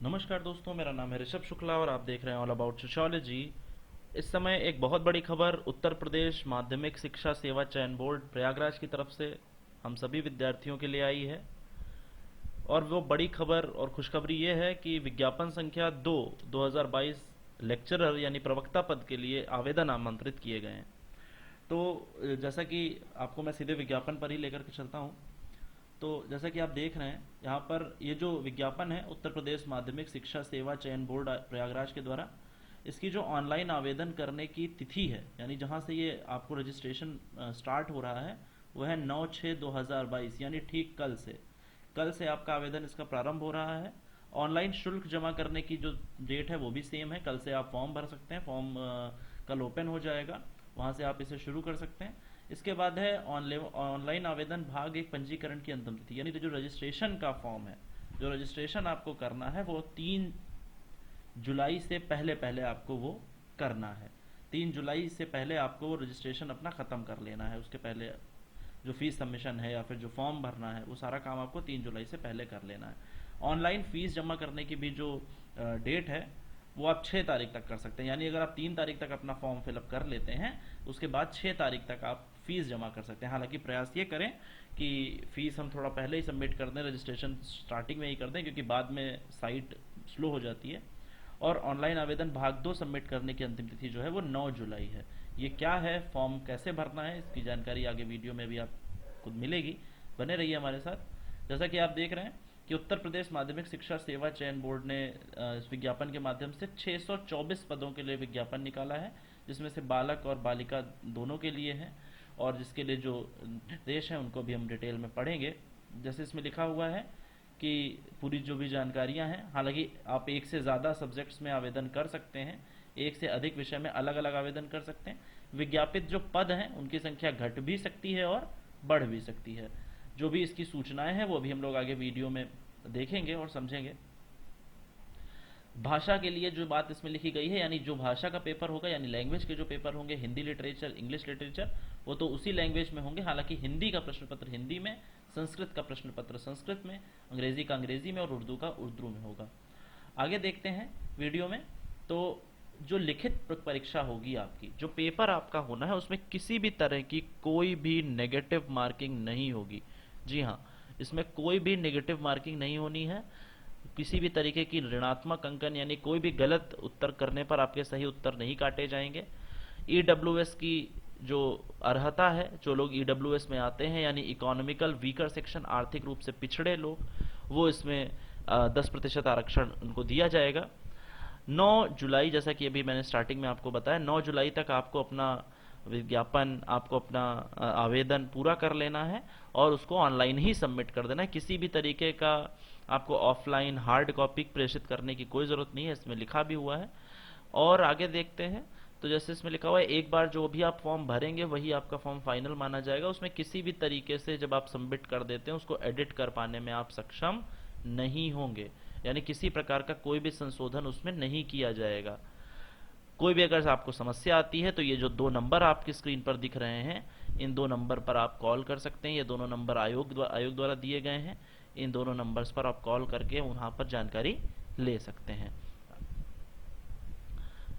नमस्कार दोस्तों, मेरा नाम है ऋषभ शुक्ला और आप देख रहे हैं ऑल अबाउट सोशियोलॉजी। इस समय एक बहुत बड़ी खबर उत्तर प्रदेश माध्यमिक शिक्षा सेवा चयन बोर्ड प्रयागराज की तरफ से हम सभी विद्यार्थियों के लिए आई है। और वो बड़ी खबर और खुशखबरी ये है कि विज्ञापन संख्या 2022 लेक्चरर यानी प्रवक्ता पद के लिए आवेदन आमंत्रित किए गए हैं। तो जैसा कि आपको मैं सीधे विज्ञापन पर ही लेकर के चलता हूँ। तो जैसा कि आप देख रहे हैं यहाँ पर ये जो विज्ञापन है उत्तर प्रदेश माध्यमिक शिक्षा सेवा चयन बोर्ड प्रयागराज के द्वारा, इसकी जो ऑनलाइन आवेदन करने की तिथि है यानी जहाँ से ये आपको रजिस्ट्रेशन स्टार्ट हो रहा है वो है 9/6/2022 यानी ठीक कल से आपका आवेदन इसका प्रारंभ हो रहा है। ऑनलाइन शुल्क जमा करने की जो डेट है वो भी सेम है। कल से आप फॉर्म भर सकते हैं। फॉर्म कल ओपन हो जाएगा, वहाँ से आप इसे शुरू कर सकते हैं। इसके बाद है ऑनलाइन आवेदन भाग एक पंजीकरण की अंतिम तिथि, यानी जो रजिस्ट्रेशन का फॉर्म है, जो रजिस्ट्रेशन आपको करना है वो 3 जुलाई से पहले पहले आपको वो करना है। 3 जुलाई से पहले आपको वो रजिस्ट्रेशन अपना ख़त्म कर लेना है। उसके पहले जो फीस सबमिशन है या फिर जो फॉर्म भरना है वो सारा काम आपको 3 जुलाई से पहले कर लेना है। ऑनलाइन फीस जमा करने की भी जो डेट है वो आप 6 तारीख तक कर सकते हैं। यानी अगर आप 3 तारीख तक अपना फॉर्म फिलअप कर लेते हैं उसके बाद 6 तारीख तक आप फीस जमा कर सकते हैं। हालांकि प्रयास ये करें कि फीस हम थोड़ा पहले ही सबमिट कर दें, रजिस्ट्रेशन स्टार्टिंग में ही कर दें, क्योंकि बाद में साइट स्लो हो जाती है। और ऑनलाइन आवेदन भाग 2 सबमिट करने की अंतिम तिथि जो है वो 9 जुलाई है। ये क्या है, फॉर्म कैसे भरना है, इसकी जानकारी आगे वीडियो में भी आपको मिलेगी। बने रहिए हमारे साथ। जैसा कि आप देख रहे हैं कि उत्तर प्रदेश माध्यमिक शिक्षा सेवा चयन बोर्ड ने इस विज्ञापन के माध्यम से 624 पदों के लिए विज्ञापन निकाला है, जिसमें से बालक और बालिका दोनों के लिए है। और जिसके लिए जो निर्देश हैं उनको भी हम डिटेल में पढ़ेंगे। जैसे इसमें लिखा हुआ है कि पूरी जो भी जानकारियां हैं, हालांकि आप एक से ज़्यादा सब्जेक्ट्स में आवेदन कर सकते हैं, एक से अधिक विषय में अलग अलग आवेदन कर सकते हैं। विज्ञापित जो पद हैं उनकी संख्या घट भी सकती है और बढ़ भी सकती है। जो भी इसकी सूचनाएं हैं वो भी हम लोग आगे वीडियो में देखेंगे और समझेंगे। भाषा के लिए जो बात इसमें लिखी गई है, यानी जो भाषा का पेपर होगा, यानी लैंग्वेज के जो पेपर होंगे, हिंदी लिटरेचर, इंग्लिश लिटरेचर, वो तो उसी लैंग्वेज में होंगे। हालांकि हिंदी का प्रश्न पत्र हिंदी में, संस्कृत का प्रश्न पत्र संस्कृत में, अंग्रेजी का अंग्रेजी में और उर्दू का उर्दू में होगा। आगे देखते हैं वीडियो में। तो जो लिखित परीक्षा होगी आपकी, जो पेपर आपका होना है, उसमें किसी भी तरह की कोई भी नेगेटिव मार्किंग नहीं होगी। जी हाँ, इसमें कोई भी नेगेटिव मार्किंग नहीं होनी है। किसी भी तरीके की ऋणात्मक अंकन यानी कोई भी गलत उत्तर करने पर आपके सही उत्तर नहीं काटे जाएंगे। ईडब्ल्यूएस की जो अर्हता है, जो लोग ईडब्ल्यूएस में आते हैं यानी इकोनॉमिकल वीकर सेक्शन, आर्थिक रूप से पिछड़े लोग, वो इसमें 10% आरक्षण उनको दिया जाएगा। 9 जुलाई, जैसा कि अभी मैंने स्टार्टिंग में आपको बताया, 9 जुलाई तक आपको अपना विज्ञापन, आपको अपना आवेदन पूरा कर लेना है और उसको ऑनलाइन ही सबमिट कर देना है। किसी भी तरीके का आपको ऑफलाइन हार्ड कॉपी प्रेषित करने की कोई ज़रूरत नहीं है, इसमें लिखा भी हुआ है। और आगे देखते हैं। तो जैसे इसमें लिखा हुआ है, एक बार जो भी आप फॉर्म भरेंगे वही आपका फॉर्म फाइनल माना जाएगा। उसमें किसी भी तरीके से जब आप सबमिट कर देते हैं उसको एडिट कर पाने में आप सक्षम नहीं होंगे, यानी किसी प्रकार का कोई भी संशोधन उसमें नहीं किया जाएगा। कोई भी अगर आपको समस्या आती है तो ये जो 2 नंबर आपकी स्क्रीन पर दिख रहे हैं, इन 2 नंबर पर आप कॉल कर सकते हैं। ये दोनों नंबर आयोग द्वारा दिए गए हैं। इन दोनों नंबर्स पर आप कॉल करके वहाँ पर जानकारी ले सकते हैं।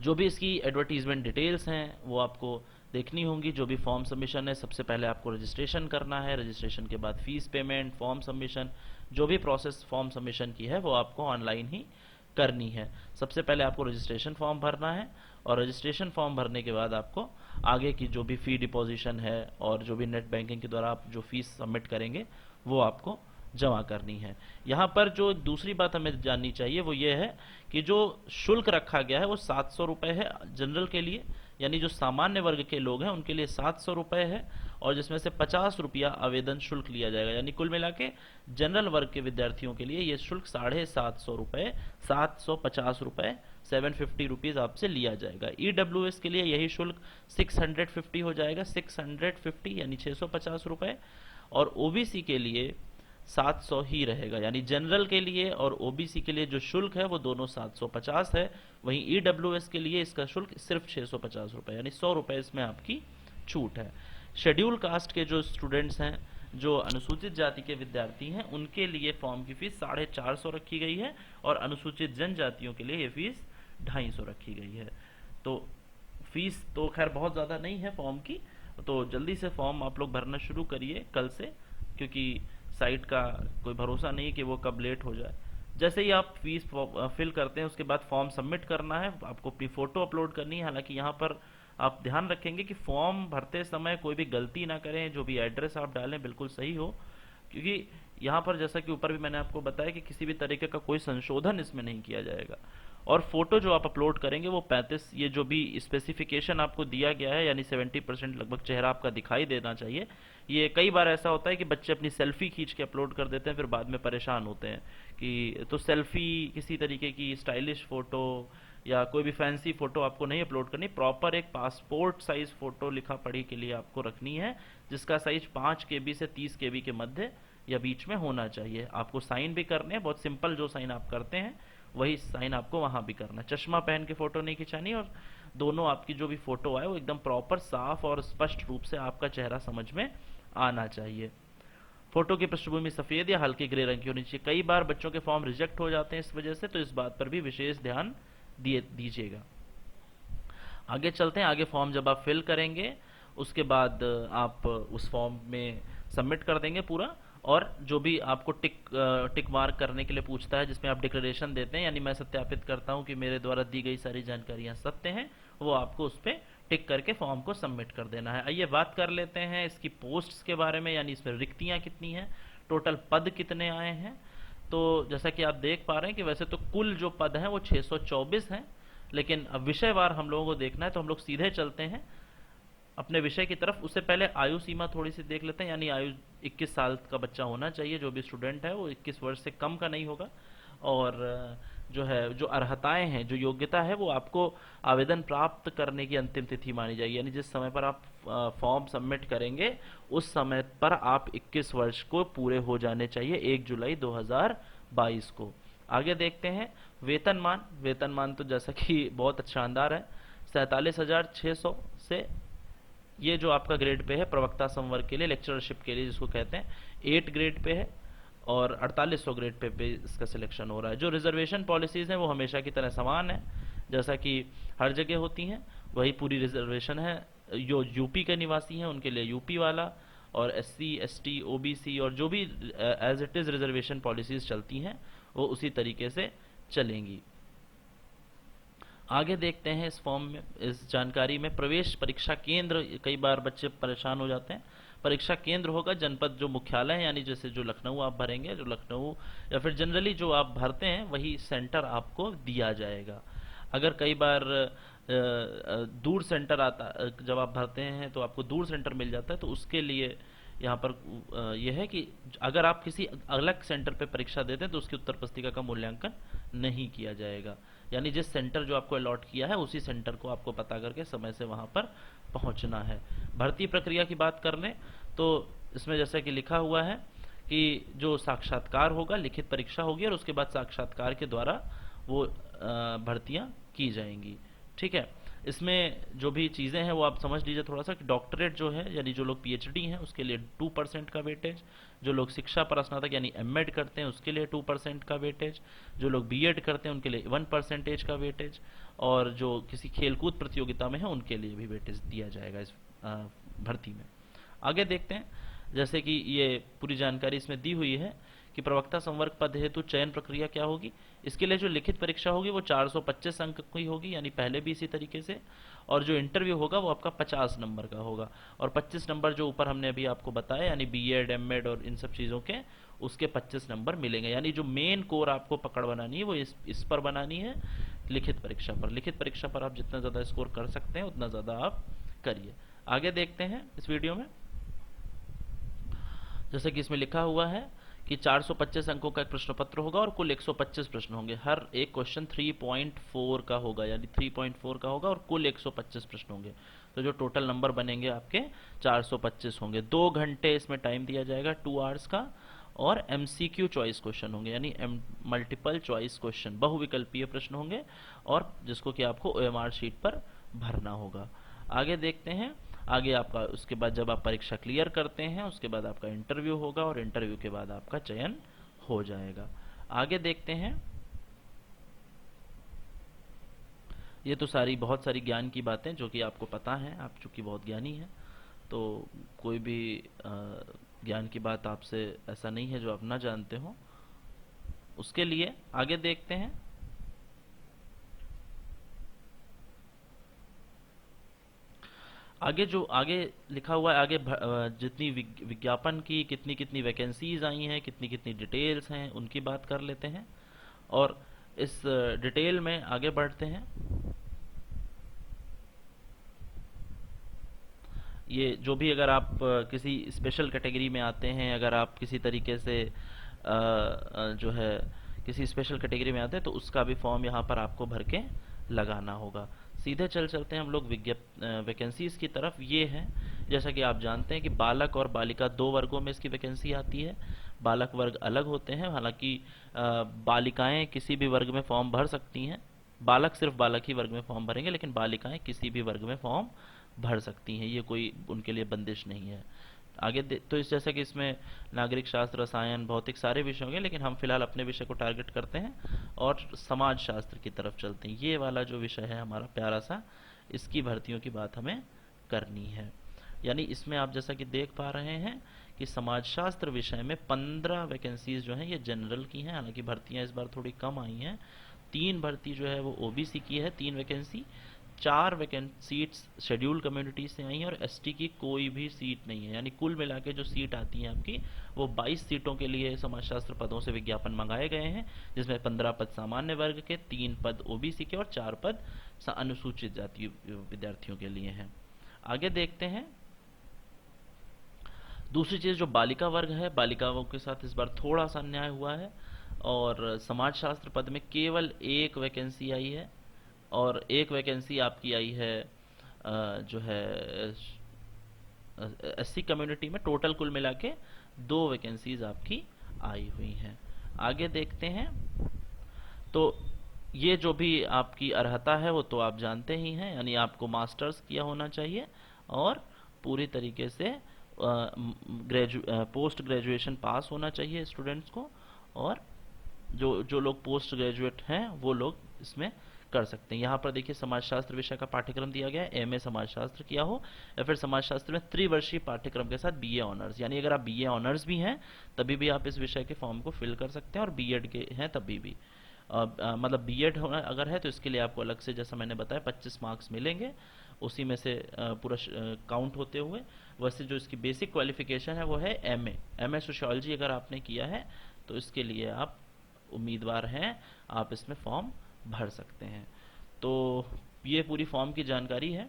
जो भी इसकी एडवर्टीजमेंट डिटेल्स हैं वो आपको देखनी होंगी। जो भी फॉर्म सबमिशन है, सबसे पहले आपको रजिस्ट्रेशन करना है। रजिस्ट्रेशन के बाद फीस पेमेंट, फॉर्म सबमिशन, जो भी प्रोसेस फॉर्म सबमिशन की है वो आपको ऑनलाइन ही करनी है। सबसे पहले आपको रजिस्ट्रेशन फॉर्म भरना है और रजिस्ट्रेशन फॉर्म भरने के बाद आपको आगे की जो भी फ़ी डिपॉजिशन है और जो भी नेट बैंकिंग के द्वारा आप जो फीस सबमिट करेंगे वो आपको जमा करनी है। यहाँ पर जो दूसरी बात हमें जाननी चाहिए वो ये है कि जो शुल्क रखा गया है वो 700 रुपये है जनरल के लिए, यानी जो सामान्य वर्ग के लोग हैं उनके लिए 700 रुपये है, और जिसमें से 50 रुपया आवेदन शुल्क लिया जाएगा। यानी कुल मिला के जनरल वर्ग के विद्यार्थियों के लिए ये शुल्क 750 रुपये, 750 रुपये, 750 रुपीज़ आपसे लिया जाएगा। ईडब्ल्यूएस के लिए यही शुल्क 650 हो जाएगा, 650 यानी 650 रुपये। और ओबीसी के लिए 700 ही रहेगा। यानी जनरल के लिए और ओबीसी के लिए जो शुल्क है वो दोनों 750 है। वहीं ईडब्ल्यूएस के लिए इसका शुल्क सिर्फ 650 रुपये, यानी 100 रुपये इसमें आपकी छूट है। शेड्यूल कास्ट के जो स्टूडेंट्स हैं जो अनुसूचित जाति के विद्यार्थी हैं उनके लिए फॉर्म की फीस 450 रखी गई है, और अनुसूचित जनजातियों के लिए ये फीस 250 रखी गई है। तो फीस तो खैर बहुत ज़्यादा नहीं है फॉर्म की, तो जल्दी से फॉर्म आप लोग भरना शुरू करिए कल से, क्योंकि साइट का कोई भरोसा नहीं कि वो कब लेट हो जाए। जैसे ही आप फीस फिल करते हैं उसके बाद फॉर्म सबमिट करना है, आपको अपनी फ़ोटो अपलोड करनी है। हालांकि यहाँ पर आप ध्यान रखेंगे कि फॉर्म भरते समय कोई भी गलती ना करें, जो भी एड्रेस आप डालें बिल्कुल सही हो, क्योंकि यहाँ पर जैसा कि ऊपर भी मैंने आपको बताया कि किसी भी तरीके का कोई संशोधन इसमें नहीं किया जाएगा। और फोटो जो आप अपलोड करेंगे वो 35, ये जो भी स्पेसिफिकेशन आपको दिया गया है, यानी 70% लगभग चेहरा आपका दिखाई देना चाहिए। ये कई बार ऐसा होता है कि बच्चे अपनी सेल्फी खींच के अपलोड कर देते हैं, फिर बाद में परेशान होते हैं कि तो सेल्फी, किसी तरीके की स्टाइलिश फोटो या कोई भी फैंसी फोटो आपको नहीं अपलोड करनी। प्रॉपर एक पासपोर्ट साइज फोटो लिखा पढ़ी के लिए आपको रखनी है, जिसका साइज 5 KB से 30 KB के मध्य या बीच में होना चाहिए। आपको साइन भी करने हैं, बहुत सिंपल जो साइन आप करते हैं वही साइन आपको वहां भी करना है। चश्मा पहन के फोटो नहीं खिंचानी, और दोनों आपकी जो भी फोटो आए वो एकदम प्रॉपर साफ और स्पष्ट रूप से आपका चेहरा समझ में आना चाहिए। फोटो की पृष्ठभूमि सफेद या हल्के ग्रे रंग की होनी चाहिए। कई बार बच्चों के फॉर्म रिजेक्ट हो जाते हैं इस वजह से, तो इस बात पर भी विशेष ध्यान दीजिएगा। आगे चलते हैं। आगे फॉर्म जब आप फिल करेंगे उसके बाद आप उस फॉर्म में सबमिट कर देंगे पूरा, और जो भी आपको टिक मार्क करने के लिए पूछता है, जिसमें आप डिक्लेरेशन देते हैं, यानी मैं सत्यापित करता हूं कि मेरे द्वारा दी गई सारी जानकारियां सत्य हैं, वो आपको उस पर टिक करके फॉर्म को सबमिट कर देना है। आइए बात कर लेते हैं इसकी पोस्ट्स के बारे में, यानी इसमें रिक्तियां कितनी हैं, टोटल पद कितने आए हैं। तो जैसा कि आप देख पा रहे हैं कि वैसे तो कुल जो पद हैं वो 624 हैं, लेकिन अब विषयवार हम लोगों को देखना है, तो हम लोग सीधे चलते हैं अपने विषय की तरफ। उससे पहले आयु सीमा थोड़ी सी देख लेते हैं, यानी आयु 21 साल का बच्चा होना चाहिए। जो भी स्टूडेंट है वो 21 वर्ष से कम का नहीं होगा। और जो है, जो अर्हताएं हैं, जो योग्यता है, वो आपको आवेदन प्राप्त करने की अंतिम तिथि मानी जाएगी, यानी जिस समय पर आप फॉर्म सबमिट करेंगे उस समय पर आप 21 वर्ष को पूरे हो जाने चाहिए, 1 जुलाई 2022 को। आगे देखते हैं वेतनमान। वेतनमान तो जैसा कि बहुत शानदार है, 47,600 से ये जो आपका ग्रेड पे है प्रवक्ता संवर्ग के लिए, लेक्चरशिप के लिए जिसको कहते हैं, 8 ग्रेड पे है, और 4800 ग्रेड पे इसका सिलेक्शन हो रहा है। जो रिजर्वेशन पॉलिसीज हैं वो हमेशा की तरह समान है, जैसा कि हर जगह होती हैं, वही पूरी रिजर्वेशन है। जो यूपी के निवासी हैं उनके लिए यूपी वाला, और SC ST OBC और जो भी as it is reservation policies चलती हैं वो उसी तरीके से चलेंगी। आगे देखते हैं इस फॉर्म में, इस जानकारी में प्रवेश परीक्षा केंद्र। कई बार बच्चे परेशान हो जाते हैं। परीक्षा केंद्र होगा जनपद जो मुख्यालय है, यानी जैसे जो लखनऊ आप भरेंगे, जो लखनऊ या फिर जनरली जो आप भरते हैं वही सेंटर आपको दिया जाएगा। अगर कई बार दूर सेंटर आता, जब आप भरते हैं तो आपको दूर सेंटर मिल जाता है, तो उसके लिए यहाँ पर यह है कि अगर आप किसी अलग सेंटर पे परीक्षा देते हैं तो उसकी उत्तर पुस्तिका का मूल्यांकन नहीं किया जाएगा, यानी जिस सेंटर जो आपको अलॉट किया है उसी सेंटर को आपको पता करके समय से वहां पर पहुंचना है। भर्ती प्रक्रिया की बात कर लें तो इसमें जैसा कि लिखा हुआ है कि जो साक्षात्कार होगा, लिखित परीक्षा होगी, और उसके बाद साक्षात्कार के द्वारा वो भर्तियां की जाएंगी। ठीक है, इसमें जो भी चीज़ें हैं वो आप समझ लीजिए थोड़ा सा, कि डॉक्टरेट जो है, यानी जो लोग PhD हैं उसके लिए 2% का वेटेज, जो लोग शिक्षा पर स्नातक यानी MEd करते हैं उसके लिए 2% का वेटेज, जो लोग BEd करते हैं उनके लिए 1% का वेटेज, और जो किसी खेलकूद प्रतियोगिता में है उनके लिए भी वेटेज दिया जाएगा इस भर्ती में। आगे देखते हैं, जैसे कि ये पूरी जानकारी इसमें दी हुई है कि प्रवक्ता संवर्ग पद हेतु चयन प्रक्रिया क्या होगी। इसके लिए जो लिखित परीक्षा होगी वो 425 अंक की होगी, यानी पहले भी इसी तरीके से, और जो इंटरव्यू होगा वो आपका 50 नंबर का होगा, और 25 नंबर जो ऊपर हमने अभी आपको बताया, यानी BEd MEd और इन सब चीज़ों के, उसके 25 नंबर मिलेंगे। यानी जो मेन कोर आपको पकड़ बनानी है वो इस पर बनानी है, लिखित परीक्षा पर। लिखित परीक्षा पर आप जितना ज़्यादा स्कोर कर सकते हैं उतना ज़्यादा आप करिए। आगे देखते हैं इस वीडियो में, जैसे कि इसमें लिखा हुआ है कि 425 अंकों का एक प्रश्न पत्र होगा और कुल 125 प्रश्न होंगे। हर एक क्वेश्चन 3.4 का होगा, यानी 3.4 का होगा, और कुल 125 प्रश्न होंगे। तो जो टोटल नंबर बनेंगे आपके 425 होंगे। 2 घंटे इसमें टाइम दिया जाएगा, 2 आवर्स का, और MCQ चॉइस क्वेश्चन होंगे, यानी मल्टीपल चॉइस क्वेश्चन, बहुविकल्पीय प्रश्न होंगे, और जिसको कि आपको OMR शीट पर भरना होगा। आगे देखते हैं, आगे आपका उसके बाद जब आप परीक्षा क्लियर करते हैं उसके बाद आपका इंटरव्यू होगा और इंटरव्यू के बाद आपका चयन हो जाएगा। आगे देखते हैं। ये तो सारी बहुत सारी ज्ञान की बातें जो कि आपको पता है, आप चूंकि बहुत ज्ञानी हैं, तो कोई भी ज्ञान की बात आपसे ऐसा नहीं है जो आप ना जानते हो। उसके लिए आगे देखते हैं। आगे जो आगे लिखा हुआ है, आगे जितनी विज्ञापन की कितनी कितनी वैकेंसीज आई हैं, कितनी कितनी डिटेल्स हैं, उनकी बात कर लेते हैं और इस डिटेल में आगे बढ़ते हैं। ये जो भी, अगर आप किसी स्पेशल कैटेगरी में आते हैं, अगर आप किसी तरीके से जो है किसी स्पेशल कैटेगरी में आते हैं, तो उसका भी फॉर्म यहाँ पर आपको भर के लगाना होगा। सीधे चलते हैं हम लोग वैकेंसीज की तरफ। ये है, जैसा कि आप जानते हैं कि बालक और बालिका दो वर्गों में इसकी वैकेंसी आती है। बालक वर्ग अलग होते हैं, हालांकि बालिकाएं किसी भी वर्ग में फॉर्म भर सकती हैं। बालक सिर्फ बालक ही वर्ग में फॉर्म भरेंगे, लेकिन बालिकाएं किसी भी वर्ग में फॉर्म भर सकती हैं, ये कोई उनके लिए बंदिश नहीं है। आगे तो इस जैसे कि इसमें नागरिक शास्त्र, रसायन, भौतिक सारे विषय होंगे, लेकिन हम फिलहाल अपने विषय को टारगेट करते हैं और समाज शास्त्र की तरफ चलते हैं। ये वाला जो विषय है हमारा प्यारा सा, इसकी भर्तियों की बात हमें करनी है। यानी इसमें आप जैसा कि देख पा रहे हैं कि समाज शास्त्र विषय में 15 वैकेंसीज जो हैं ये जनरल की हैं। हालांकि भर्तियां इस बार थोड़ी कम आई हैं। 3 भर्ती जो है वो ओबीसी की है, 3 vacancy. 4 vacant seats scheduled community से आई हैं और एसटी की कोई भी सीट नहीं है। यानी कुल मिला के जो सीट आती हैं आपकी, वो 22 सीटों के लिए समाजशास्त्र पदों से विज्ञापन मंगाए गए हैं, जिसमें 15 पद सामान्य वर्ग के, 3 पद ओबीसी के और 4 पद अनुसूचित जाति विद्यार्थियों के लिए हैं। आगे देखते हैं। दूसरी चीज़ जो बालिका वर्ग है, बालिकाओं के साथ इस बार थोड़ा सा अन्याय हुआ है और समाजशास्त्र पद में केवल 1 वैकेंसी आई है और 1 वैकेंसी आपकी आई है जो है एससी कम्युनिटी में। टोटल कुल मिला के 2 वैकेंसीज आपकी आई हुई हैं। आगे देखते हैं। तो ये जो भी आपकी अर्हता है वो तो आप जानते ही हैं, यानी आपको मास्टर्स किया होना चाहिए और पूरी तरीके से पोस्ट ग्रेजुएशन पास होना चाहिए स्टूडेंट्स को। और जो जो लोग पोस्ट ग्रेजुएट हैं वो लोग इसमें कर सकते हैं। यहाँ पर देखिए समाजशास्त्र विषय का पाठ्यक्रम दिया गया है, एमए समाजशास्त्र किया हो या फिर समाजशास्त्र में त्रिवर्षीय पाठ्यक्रम के साथ बीए ऑनर्स। यानी अगर आप बीए ऑनर्स भी हैं तभी भी आप इस विषय के फॉर्म को फिल कर सकते हैं और बीएड के हैं तभी भी। मतलब बीएड अगर है तो इसके लिए आपको अलग से, जैसा मैंने बताया, 25 मार्क्स मिलेंगे, उसी में से पूरा काउंट होते हुए। वैसे जो इसकी बेसिक क्वालिफिकेशन है वो है एमए सोशियोलॉजी अगर आपने किया है तो इसके लिए आप उम्मीदवार हैं, आप इसमें फॉर्म भर सकते हैं। तो ये पूरी फॉर्म की जानकारी है।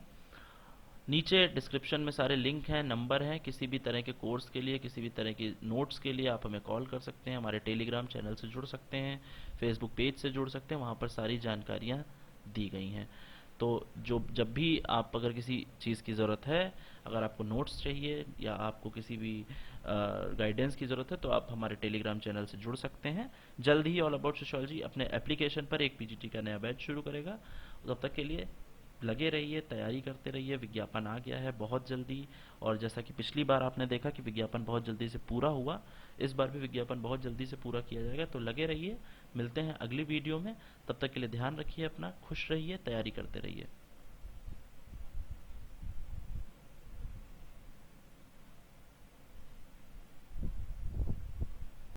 नीचे डिस्क्रिप्शन में सारे लिंक हैं, नंबर हैं। किसी भी तरह के कोर्स के लिए, किसी भी तरह की नोट्स के लिए आप हमें कॉल कर सकते हैं, हमारे टेलीग्राम चैनल से जुड़ सकते हैं, फेसबुक पेज से जुड़ सकते हैं, वहाँ पर सारी जानकारियाँ दी गई हैं। तो जो जब भी आप अगर किसी चीज़ की ज़रूरत है, अगर आपको नोट्स चाहिए या आपको किसी भी गाइडेंस की ज़रूरत है, तो आप हमारे टेलीग्राम चैनल से जुड़ सकते हैं। जल्द ही ऑल अबाउट सोशियोलॉजी अपने एप्लीकेशन पर एक पीजीटी का नया बैच शुरू करेगा। तब तक के लिए लगे रहिए, तैयारी करते रहिए। विज्ञापन आ गया है बहुत जल्दी, और जैसा कि पिछली बार आपने देखा कि विज्ञापन बहुत जल्दी से पूरा हुआ, इस बार भी विज्ञापन बहुत जल्दी से पूरा किया जाएगा। तो लगे रहिए, मिलते हैं अगली वीडियो में। तब तक के लिए ध्यान रखिए अपना, खुश रहिए, तैयारी करते रहिए।